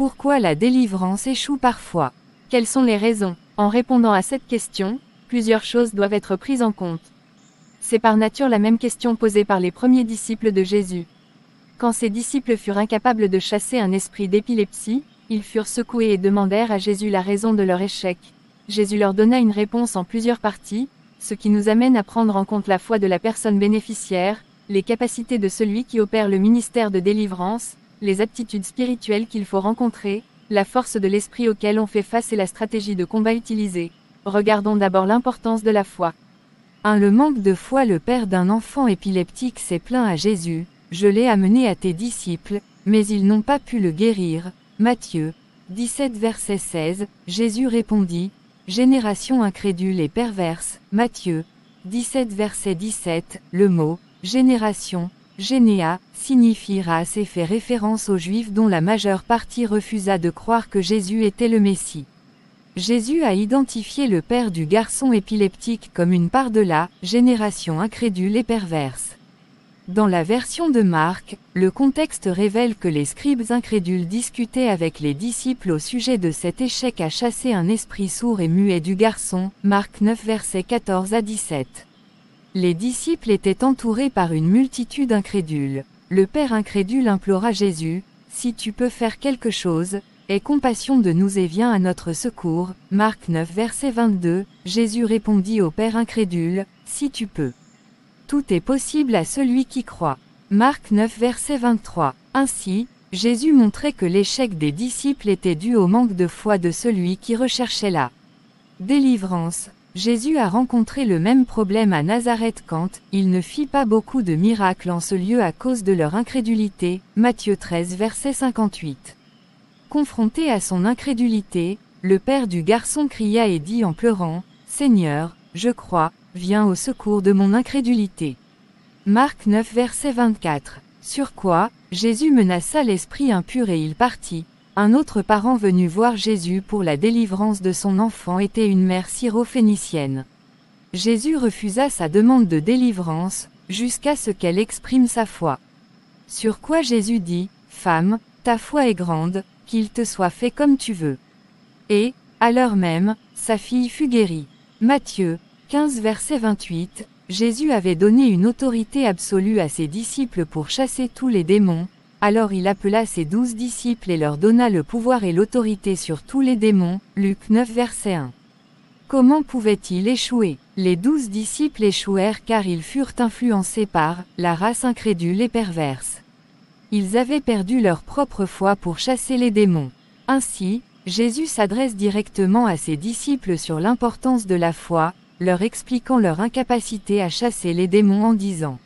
Pourquoi la délivrance échoue parfois? Quelles sont les raisons? En répondant à cette question, plusieurs choses doivent être prises en compte. C'est par nature la même question posée par les premiers disciples de Jésus. Quand ces disciples furent incapables de chasser un esprit d'épilepsie, ils furent secoués et demandèrent à Jésus la raison de leur échec. Jésus leur donna une réponse en plusieurs parties, ce qui nous amène à prendre en compte la foi de la personne bénéficiaire, les capacités de celui qui opère le ministère de délivrance, les aptitudes spirituelles qu'il faut rencontrer, la force de l'esprit auquel on fait face et la stratégie de combat utilisée. Regardons d'abord l'importance de la foi. 1. Le manque de foi. Le père d'un enfant épileptique s'est plaint à Jésus: je l'ai amené à tes disciples, mais ils n'ont pas pu le guérir. Matthieu 17 verset 16. Jésus répondit: génération incrédule et perverse. Matthieu 17 verset 17. Le mot génération, généa, signifie race et fait référence aux Juifs dont la majeure partie refusa de croire que Jésus était le Messie. Jésus a identifié le père du garçon épileptique comme une part de la génération incrédule et perverse. Dans la version de Marc, le contexte révèle que les scribes incrédules discutaient avec les disciples au sujet de cet échec à chasser un esprit sourd et muet du garçon, Marc 9 versets 14 à 17. Les disciples étaient entourés par une multitude incrédule. Le père incrédule implora Jésus: si tu peux faire quelque chose, aie compassion de nous et viens à notre secours. Marc 9 verset 22. Jésus répondit au père incrédule: si tu peux. Tout est possible à celui qui croit. Marc 9 verset 23. Ainsi, Jésus montrait que l'échec des disciples était dû au manque de foi de celui qui recherchait la délivrance. Jésus a rencontré le même problème à Nazareth quand il ne fit pas beaucoup de miracles en ce lieu à cause de leur incrédulité. Matthieu 13 verset 58. Confronté à son incrédulité, le père du garçon cria et dit en pleurant: Seigneur, je crois, viens au secours de mon incrédulité. Marc 9 verset 24. Sur quoi, Jésus menaça l'esprit impur et il partit. Un autre parent venu voir Jésus pour la délivrance de son enfant était une mère syro-phénicienne. Jésus refusa sa demande de délivrance, jusqu'à ce qu'elle exprime sa foi. Sur quoi Jésus dit: Femme, ta foi est grande, qu'il te soit fait comme tu veux. Et, à l'heure même, sa fille fut guérie. Matthieu 15 verset 28. Jésus avait donné une autorité absolue à ses disciples pour chasser tous les démons. Alors il appela ses 12 disciples et leur donna le pouvoir et l'autorité sur tous les démons. Luc 9 verset 1. Comment pouvaient-ils échouer? Les 12 disciples échouèrent car ils furent influencés par la race incrédule et perverse. Ils avaient perdu leur propre foi pour chasser les démons. Ainsi, Jésus s'adresse directement à ses disciples sur l'importance de la foi, leur expliquant leur incapacité à chasser les démons en disant: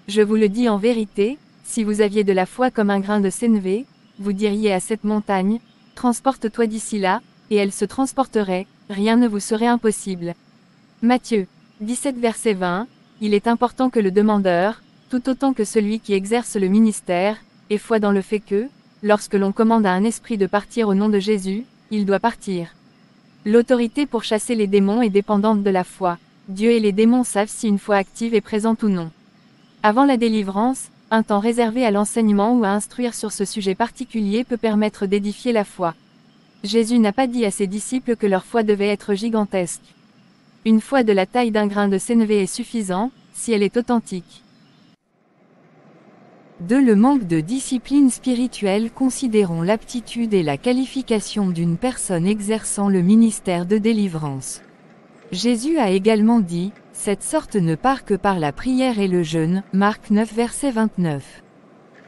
je vous le dis en vérité, si vous aviez de la foi comme un grain de sénévé, vous diriez à cette montagne: transporte-toi d'ici là, et elle se transporterait, rien ne vous serait impossible. Matthieu 17 verset 20. Il est important que le demandeur, tout autant que celui qui exerce le ministère, ait foi dans le fait que, lorsque l'on commande à un esprit de partir au nom de Jésus, il doit partir. L'autorité pour chasser les démons est dépendante de la foi. Dieu et les démons savent si une foi active est présente ou non. Avant la délivrance, un temps réservé à l'enseignement ou à instruire sur ce sujet particulier peut permettre d'édifier la foi. Jésus n'a pas dit à ses disciples que leur foi devait être gigantesque. Une foi de la taille d'un grain de sénévé est suffisant, si elle est authentique. 2. Le manque de discipline spirituelle. Considérons l'aptitude et la qualification d'une personne exerçant le ministère de délivrance. Jésus a également dit: cette sorte ne part que par la prière et le jeûne. Marc 9 verset 29.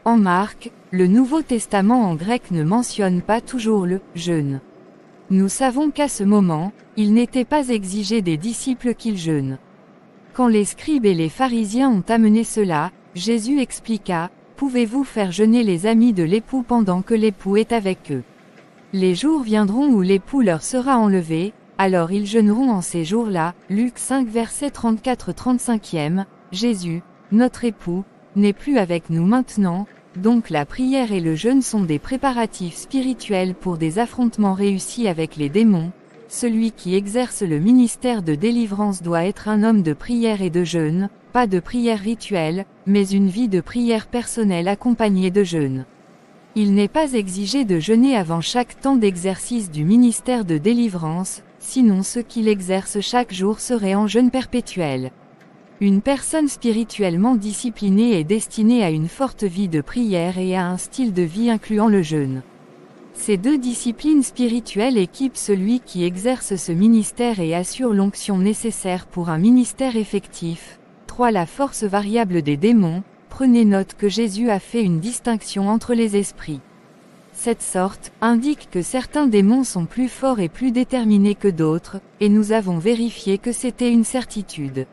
En Marc, le Nouveau Testament en grec ne mentionne pas toujours le jeûne. Nous savons qu'à ce moment, il n'était pas exigé des disciples qu'ils jeûnent. Quand les scribes et les pharisiens ont amené cela, Jésus expliqua: pouvez-vous faire jeûner les amis de l'époux pendant que l'époux est avec eux? Les jours viendront où l'époux leur sera enlevé, alors ils jeûneront en ces jours-là. Luc 5 verset 34-35. Jésus, notre époux, n'est plus avec nous maintenant, donc la prière et le jeûne sont des préparatifs spirituels pour des affrontements réussis avec les démons. Celui qui exerce le ministère de délivrance doit être un homme de prière et de jeûne, pas de prière rituelle, mais une vie de prière personnelle accompagnée de jeûne. Il n'est pas exigé de jeûner avant chaque temps d'exercice du ministère de délivrance, sinon ceux qui l'exercent chaque jour seraient en jeûne perpétuel. Une personne spirituellement disciplinée est destinée à une forte vie de prière et à un style de vie incluant le jeûne. Ces deux disciplines spirituelles équipent celui qui exerce ce ministère et assurent l'onction nécessaire pour un ministère effectif. 3. La force variable des démons. Prenez note que Jésus a fait une distinction entre les esprits. Cette sorte indique que certains démons sont plus forts et plus déterminés que d'autres, et nous avons vérifié que c'était une certitude.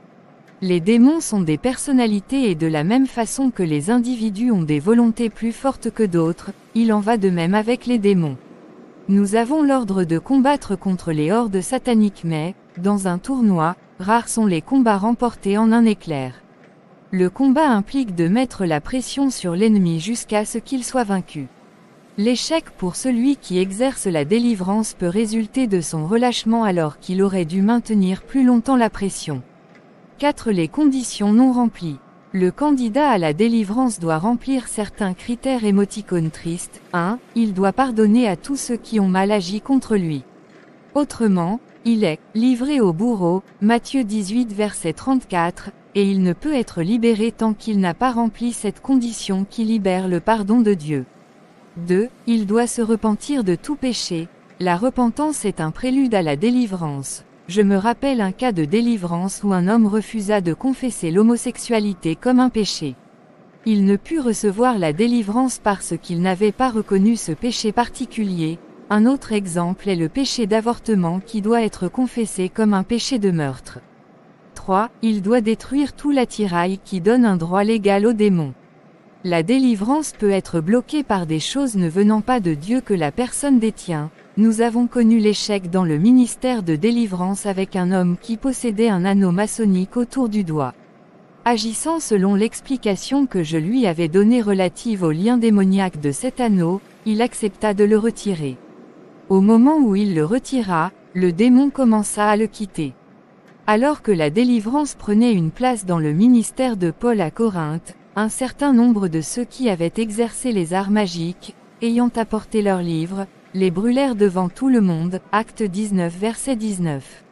Les démons sont des personnalités et de la même façon que les individus ont des volontés plus fortes que d'autres, il en va de même avec les démons. Nous avons l'ordre de combattre contre les hordes sataniques mais, dans un tournoi, rares sont les combats remportés en un éclair. Le combat implique de mettre la pression sur l'ennemi jusqu'à ce qu'il soit vaincu. L'échec pour celui qui exerce la délivrance peut résulter de son relâchement alors qu'il aurait dû maintenir plus longtemps la pression. 4. Les conditions non remplies. Le candidat à la délivrance doit remplir certains critères émoticônes tristes. 1. Il doit pardonner à tous ceux qui ont mal agi contre lui. Autrement, il est livré au bourreau, Matthieu 18 verset 34, et il ne peut être libéré tant qu'il n'a pas rempli cette condition qui libère le pardon de Dieu. 2. Il doit se repentir de tout péché. La repentance est un prélude à la délivrance. Je me rappelle un cas de délivrance où un homme refusa de confesser l'homosexualité comme un péché. Il ne put recevoir la délivrance parce qu'il n'avait pas reconnu ce péché particulier. Un autre exemple est le péché d'avortement qui doit être confessé comme un péché de meurtre. 3. Il doit détruire tout l'attirail qui donne un droit légal aux démons. La délivrance peut être bloquée par des choses ne venant pas de Dieu que la personne détient. Nous avons connu l'échec dans le ministère de délivrance avec un homme qui possédait un anneau maçonnique autour du doigt. Agissant selon l'explication que je lui avais donnée relative au lien démoniaque de cet anneau, il accepta de le retirer. Au moment où il le retira, le démon commença à le quitter. Alors que la délivrance prenait une place dans le ministère de Paul à Corinthe, un certain nombre de ceux qui avaient exercé les arts magiques, ayant apporté leurs livres, les brûlèrent devant tout le monde. Acte 19 verset 19.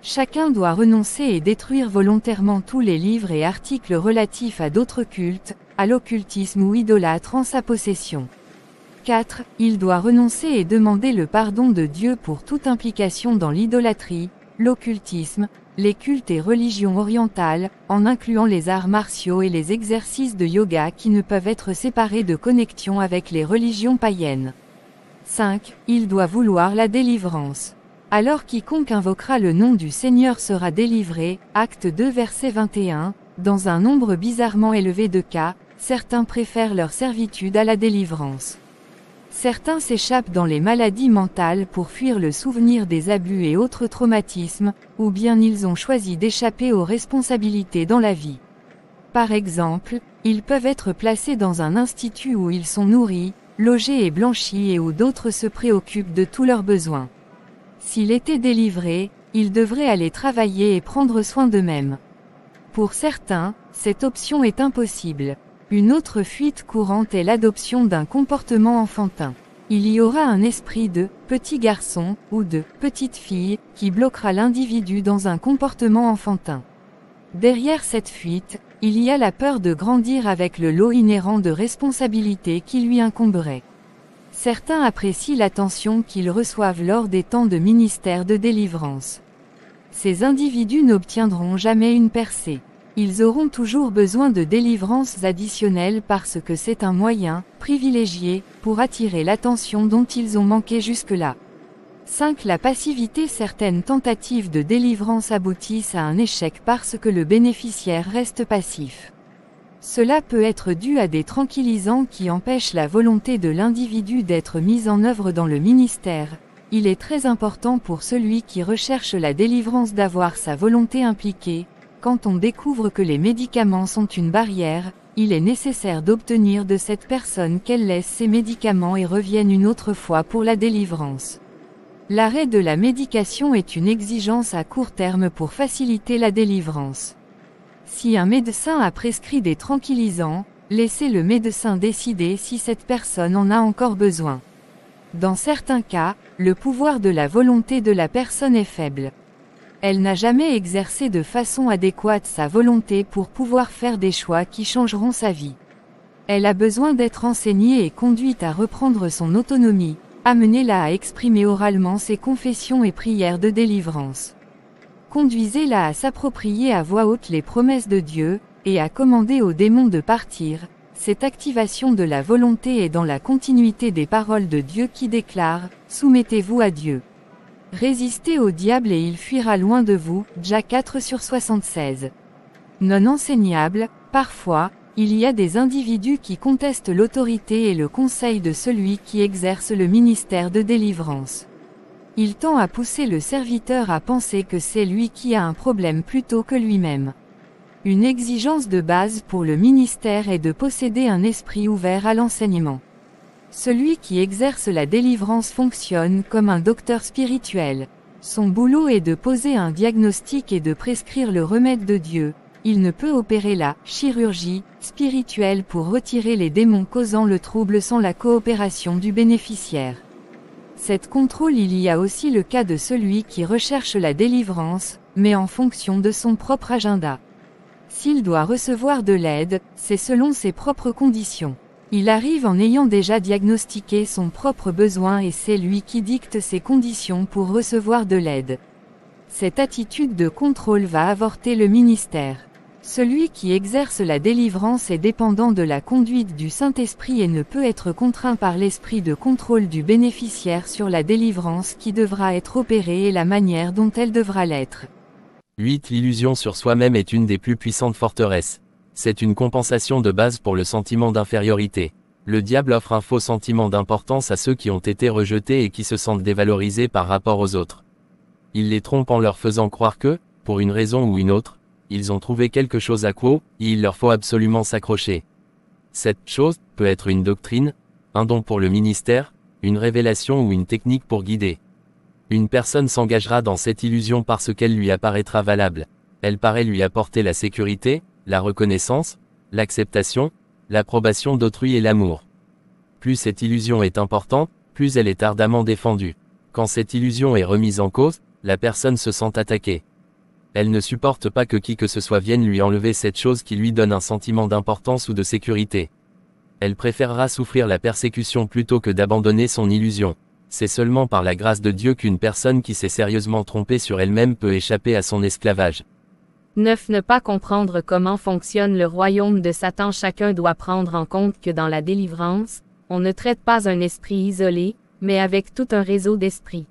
Chacun doit renoncer et détruire volontairement tous les livres et articles relatifs à d'autres cultes, à l'occultisme ou idolâtres en sa possession. 4. Il doit renoncer et demander le pardon de Dieu pour toute implication dans l'idolâtrie, l'occultisme, les cultes et religions orientales, en incluant les arts martiaux et les exercices de yoga qui ne peuvent être séparés de connexion avec les religions païennes. 5. Il doit vouloir la délivrance. Alors quiconque invoquera le nom du Seigneur sera délivré. Acte 2 verset 21, dans un nombre bizarrement élevé de cas, certains préfèrent leur servitude à la délivrance. Certains s'échappent dans les maladies mentales pour fuir le souvenir des abus et autres traumatismes, ou bien ils ont choisi d'échapper aux responsabilités dans la vie. Par exemple, ils peuvent être placés dans un institut où ils sont nourris, logés et blanchis et où d'autres se préoccupent de tous leurs besoins. S'il était délivré, ils devraient aller travailler et prendre soin d'eux-mêmes. Pour certains, cette option est impossible. Une autre fuite courante est l'adoption d'un comportement enfantin. Il y aura un esprit de « petit garçon » ou de « petite fille » qui bloquera l'individu dans un comportement enfantin. Derrière cette fuite, il y a la peur de grandir avec le lot inhérent de responsabilités qui lui incomberait. Certains apprécient l'attention qu'ils reçoivent lors des temps de ministère de délivrance. Ces individus n'obtiendront jamais une percée. Ils auront toujours besoin de délivrances additionnelles parce que c'est un moyen, privilégié, pour attirer l'attention dont ils ont manqué jusque-là. 5. La passivité. Certaines tentatives de délivrance aboutissent à un échec parce que le bénéficiaire reste passif. Cela peut être dû à des tranquillisants qui empêchent la volonté de l'individu d'être mise en œuvre dans le ministère. Il est très important pour celui qui recherche la délivrance d'avoir sa volonté impliquée. Quand on découvre que les médicaments sont une barrière, il est nécessaire d'obtenir de cette personne qu'elle laisse ses médicaments et revienne une autre fois pour la délivrance. L'arrêt de la médication est une exigence à court terme pour faciliter la délivrance. Si un médecin a prescrit des tranquillisants, Laissez le médecin décider si cette personne en a encore besoin. Dans certains cas, le pouvoir de la volonté de la personne est faible. Elle n'a jamais exercé de façon adéquate sa volonté pour pouvoir faire des choix qui changeront sa vie. Elle a besoin d'être enseignée et conduite à reprendre son autonomie. Amenez-la à exprimer oralement ses confessions et prières de délivrance. Conduisez-la à s'approprier à voix haute les promesses de Dieu, et à commander aux démons de partir. Cette activation de la volonté est dans la continuité des paroles de Dieu qui déclarent « Soumettez-vous à Dieu ». Résistez au diable et il fuira loin de vous, Jacques 4/76. Non enseignable, parfois, il y a des individus qui contestent l'autorité et le conseil de celui qui exerce le ministère de délivrance. Il tend à pousser le serviteur à penser que c'est lui qui a un problème plutôt que lui-même. Une exigence de base pour le ministère est de posséder un esprit ouvert à l'enseignement. Celui qui exerce la délivrance fonctionne comme un docteur spirituel. Son boulot est de poser un diagnostic et de prescrire le remède de Dieu. Il ne peut opérer la chirurgie spirituelle pour retirer les démons causant le trouble sans la coopération du bénéficiaire. Cette contrôle. Il y a aussi le cas de celui qui recherche la délivrance, mais en fonction de son propre agenda. S'il doit recevoir de l'aide, c'est selon ses propres conditions. Il arrive en ayant déjà diagnostiqué son propre besoin et c'est lui qui dicte ses conditions pour recevoir de l'aide. Cette attitude de contrôle va avorter le ministère. Celui qui exerce la délivrance est dépendant de la conduite du Saint-Esprit et ne peut être contraint par l'esprit de contrôle du bénéficiaire sur la délivrance qui devra être opérée et la manière dont elle devra l'être. 8. L'illusion sur soi-même est une des plus puissantes forteresses. C'est une compensation de base pour le sentiment d'infériorité. Le diable offre un faux sentiment d'importance à ceux qui ont été rejetés et qui se sentent dévalorisés par rapport aux autres. Il les trompe en leur faisant croire que, pour une raison ou une autre, ils ont trouvé quelque chose à quoi, et il leur faut absolument s'accrocher. Cette chose peut être une doctrine, un don pour le ministère, une révélation ou une technique pour guider. Une personne s'engagera dans cette illusion parce qu'elle lui apparaîtra valable. Elle paraît lui apporter la sécurité, la reconnaissance, l'acceptation, l'approbation d'autrui et l'amour. Plus cette illusion est importante, plus elle est ardemment défendue. Quand cette illusion est remise en cause, la personne se sent attaquée. Elle ne supporte pas que qui que ce soit vienne lui enlever cette chose qui lui donne un sentiment d'importance ou de sécurité. Elle préférera souffrir la persécution plutôt que d'abandonner son illusion. C'est seulement par la grâce de Dieu qu'une personne qui s'est sérieusement trompée sur elle-même peut échapper à son esclavage. 9. Ne pas comprendre comment fonctionne le royaume de Satan. Chacun doit prendre en compte que dans la délivrance, on ne traite pas un esprit isolé, mais avec tout un réseau d'esprits.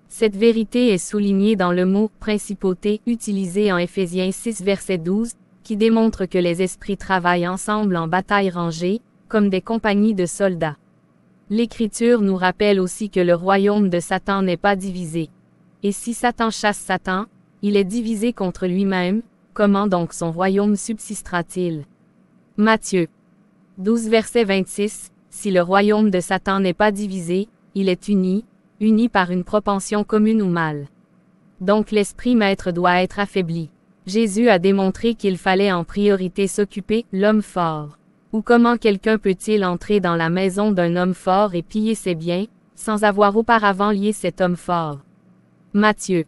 Cette vérité est soulignée dans le mot « principauté » utilisé en Éphésiens 6 verset 12, qui démontre que les esprits travaillent ensemble en bataille rangée, comme des compagnies de soldats. L'Écriture nous rappelle aussi que le royaume de Satan n'est pas divisé. Et si Satan chasse Satan, il est divisé contre lui-même, comment donc son royaume subsistera-t-il? Matthieu 12 verset 26, si le royaume de Satan n'est pas divisé, il est uni par une propension commune au mal. Donc l'esprit maître doit être affaibli. Jésus a démontré qu'il fallait en priorité s'occuper l'homme fort. Ou comment quelqu'un peut-il entrer dans la maison d'un homme fort et piller ses biens, sans avoir auparavant lié cet homme fort? Matthieu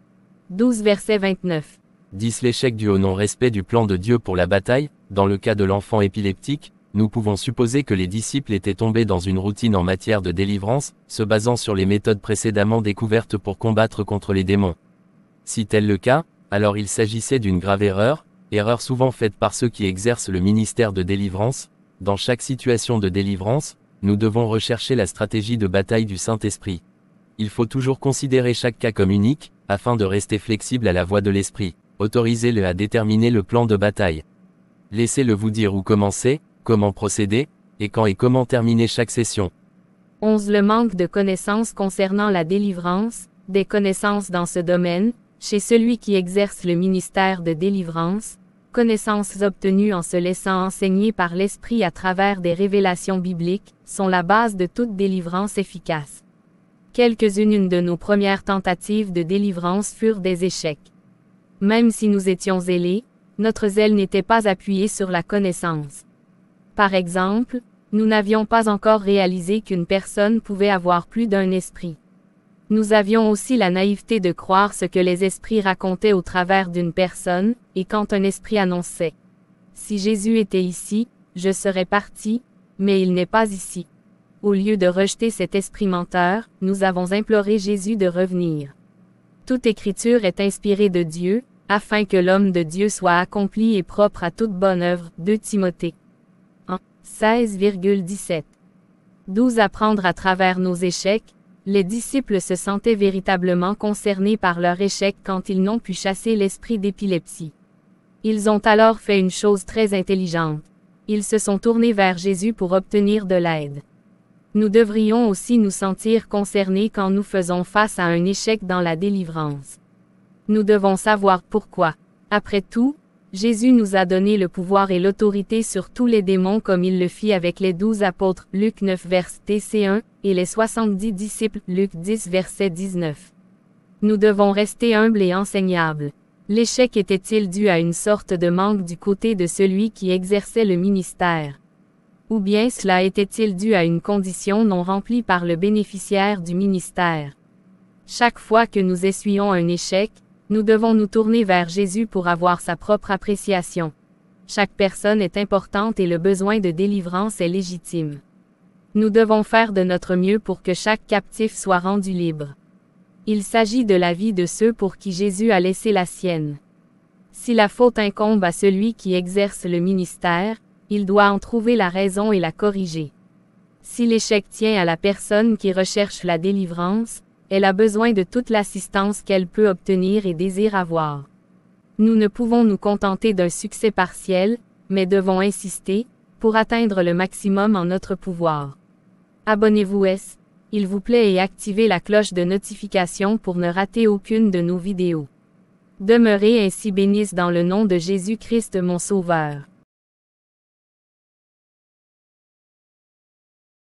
12 verset 29. 10. L'échec dû au non-respect du plan de Dieu pour la bataille. Dans le cas de l'enfant épileptique, nous pouvons supposer que les disciples étaient tombés dans une routine en matière de délivrance, se basant sur les méthodes précédemment découvertes pour combattre contre les démons. Si tel le cas, alors il s'agissait d'une grave erreur souvent faite par ceux qui exercent le ministère de délivrance. Dans chaque situation de délivrance, nous devons rechercher la stratégie de bataille du Saint-Esprit. Il faut toujours considérer chaque cas comme unique, afin de rester flexible à la voix de l'Esprit. Autorisez-le à déterminer le plan de bataille. Laissez-le vous dire où commencer, comment procéder, et quand et comment terminer chaque session. 11. Le manque de connaissances concernant la délivrance, des connaissances dans ce domaine, chez celui qui exerce le ministère de délivrance, connaissances obtenues en se laissant enseigner par l'Esprit à travers des révélations bibliques, sont la base de toute délivrance efficace. Quelques-unes de nos premières tentatives de délivrance furent des échecs. Même si nous étions zélés, notre zèle n'était pas appuyé sur la connaissance. Par exemple, nous n'avions pas encore réalisé qu'une personne pouvait avoir plus d'un esprit. Nous avions aussi la naïveté de croire ce que les esprits racontaient au travers d'une personne, et quand un esprit annonçait « Si Jésus était ici, je serais parti, mais il n'est pas ici ». Au lieu de rejeter cet esprit menteur, nous avons imploré Jésus de revenir. Toute écriture est inspirée de Dieu, afin que l'homme de Dieu soit accompli et propre à toute bonne œuvre. 2 Timothée 1, 16,17. 12. Apprendre à travers nos échecs. Les disciples se sentaient véritablement concernés par leur échec quand ils n'ont pu chasser l'esprit d'épilepsie. Ils ont alors fait une chose très intelligente. Ils se sont tournés vers Jésus pour obtenir de l'aide. Nous devrions aussi nous sentir concernés quand nous faisons face à un échec dans la délivrance. Nous devons savoir pourquoi. Après tout, Jésus nous a donné le pouvoir et l'autorité sur tous les démons comme il le fit avec les 12 apôtres, Luc 9 verset 1, et les 70 disciples, Luc 10 verset 19. Nous devons rester humbles et enseignables. L'échec était-il dû à une sorte de manque du côté de celui qui exerçait le ministère? Ou bien cela était-il dû à une condition non remplie par le bénéficiaire du ministère? Chaque fois que nous essuyons un échec, nous devons nous tourner vers Jésus pour avoir sa propre appréciation. Chaque personne est importante et le besoin de délivrance est légitime. Nous devons faire de notre mieux pour que chaque captif soit rendu libre. Il s'agit de la vie de ceux pour qui Jésus a laissé la sienne. Si la faute incombe à celui qui exerce le ministère, il doit en trouver la raison et la corriger. Si l'échec tient à la personne qui recherche la délivrance, elle a besoin de toute l'assistance qu'elle peut obtenir et désire avoir. Nous ne pouvons nous contenter d'un succès partiel, mais devons insister, pour atteindre le maximum en notre pouvoir. Abonnez-vous s'il vous plaît et activez la cloche de notification pour ne rater aucune de nos vidéos. Demeurez ainsi bénis dans le nom de Jésus-Christ mon Sauveur.